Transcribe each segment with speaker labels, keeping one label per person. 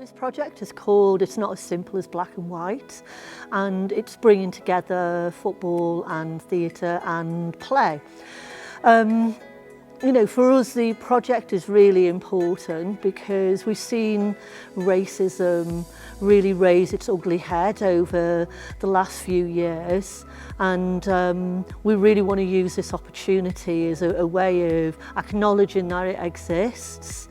Speaker 1: This project is called It's Not As Simple as Black and White, and it's bringing together football and theatre and play. You know, for us the project is really important because we've seen racism really raise its ugly head over the last few years, and we really want to use this opportunity as a way of acknowledging that it exists,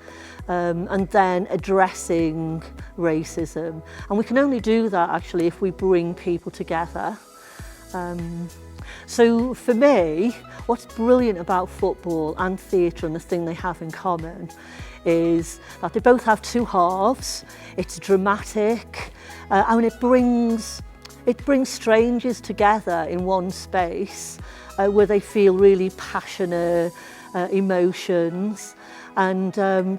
Speaker 1: and then addressing racism. And we can only do that actually if we bring people together. So for me, what's brilliant about football and theatre, and the thing they have in common, is that they both have two halves. It's dramatic, and it brings strangers together in one space where they feel really passionate emotions, and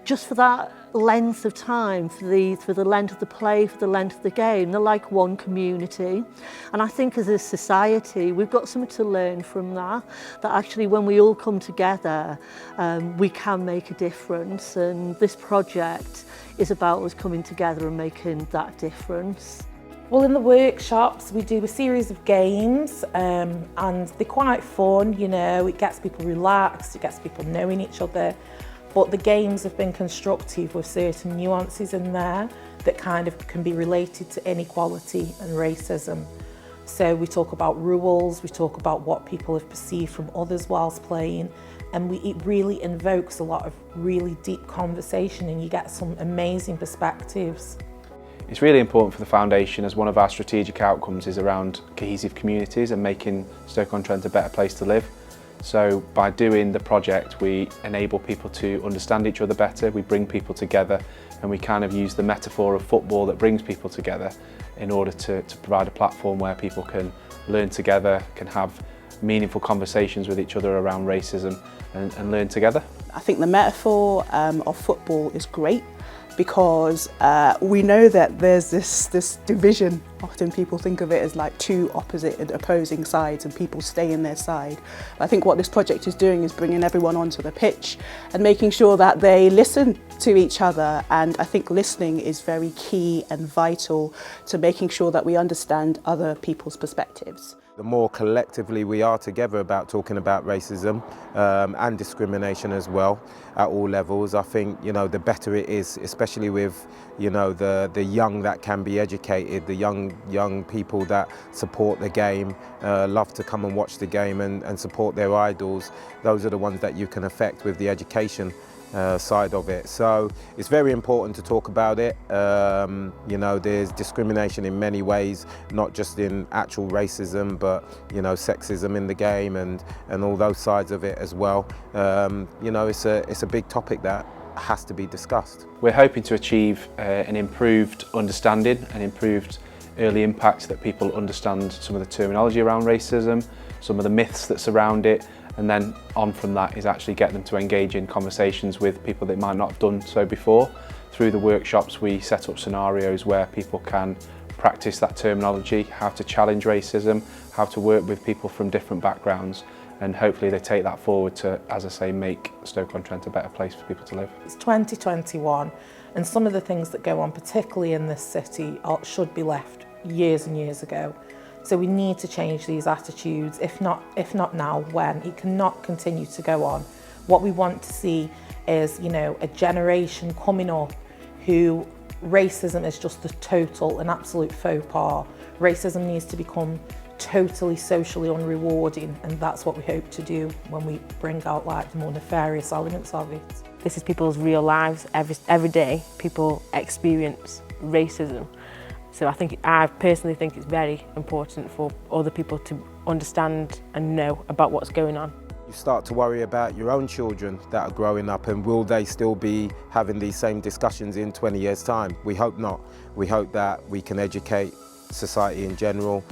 Speaker 1: just for that length of time, for the length of the play, for the length of the game, they're like one community. And I think as a society we've got something to learn from that actually when we all come together we can make a difference, and this project is about us coming together and making that difference.
Speaker 2: Well, in the workshops we do a series of games and they're quite fun, you know, it gets people relaxed, it gets people knowing each other. But the games have been constructive with certain nuances in there that kind of can be related to inequality and racism. So we talk about rules, we talk about what people have perceived from others whilst playing, and it really invokes a lot of really deep conversation, and you get some amazing perspectives.
Speaker 3: It's really important for the foundation, as one of our strategic outcomes is around cohesive communities and making Stoke-on-Trent a better place to live. So by doing the project we enable people to understand each other better, we bring people together, and we kind of use the metaphor of football that brings people together in order to provide a platform where people can learn together, can have meaningful conversations with each other around racism and learn together.
Speaker 4: I think the metaphor of football is great because we know that there's this division. Often people think of it as like two opposite and opposing sides, and people stay in their side. But I think what this project is doing is bringing everyone onto the pitch and making sure that they listen to each other, and I think listening is very key and vital to making sure that we understand other people's perspectives.
Speaker 5: The more collectively we are together about talking about racism and discrimination as well at all levels, I think, you know, the better it is, especially with, you know, the young that can be educated, the young people that support the game, love to come and watch the game and support their idols. Those are the ones that you can affect with the education side of it. So it's very important to talk about it. You know, there's discrimination in many ways, not just in actual racism, but, you know, sexism in the game and all those sides of it as well. You know, it's a big topic that has to be discussed.
Speaker 3: We're hoping to achieve an improved understanding, an improved early impact, that people understand some of the terminology around racism, some of the myths that surround it, and then on from that is actually get them to engage in conversations with people that might not have done so before. Through the workshops we set up scenarios where people can practice that terminology, how to challenge racism, how to work with people from different backgrounds, and hopefully they take that forward to, as I say, make Stoke-on-Trent a better place for people to live.
Speaker 2: It's 2021 and some of the things that go on, particularly in this city, should be left years and years ago. So we need to change these attitudes, if not now, when? It cannot continue to go on. What we want to see is, you know, a generation coming up who racism is just a total and absolute faux pas. Racism needs to become totally socially unrewarding, and that's what we hope to do when we bring out like the more nefarious elements of it.
Speaker 6: This is people's real lives. Every day people experience racism. So I personally think it's very important for other people to understand and know about what's going on.
Speaker 5: You start to worry about your own children that are growing up, and will they still be having these same discussions in 20 years' time? We hope not. We hope that we can educate society in general,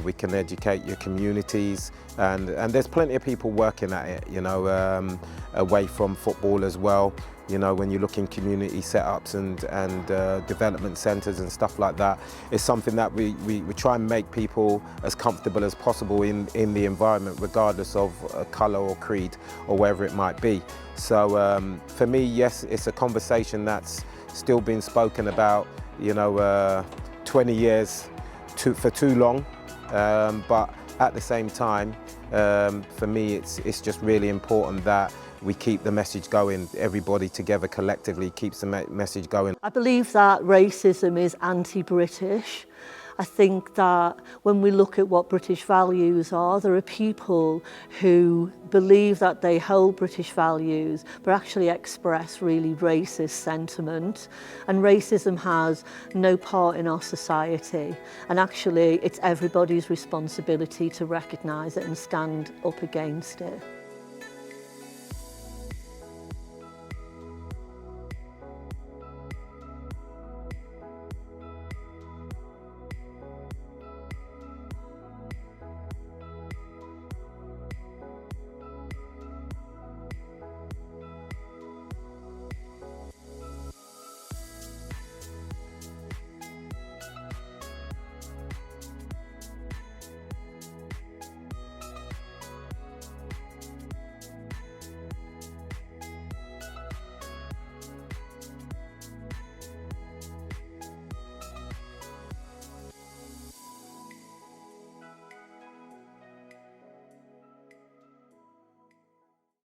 Speaker 5: we can educate your communities, and there's plenty of people working at it, you know, away from football as well. You know, when you look in community setups and development centres and stuff like that, it's something that we try and make people as comfortable as possible in the environment, regardless of colour or creed or wherever it might be. So for me, yes, it's a conversation that's still been spoken about, you know, 20 years for too long. But at the same time, for me, it's just really important that we keep the message going. Everybody together collectively keeps the message going.
Speaker 1: I believe that racism is anti-British. I think that when we look at what British values are, there are people who believe that they hold British values but actually express really racist sentiment. And racism has no part in our society. And actually, it's everybody's responsibility to recognise it and stand up against it.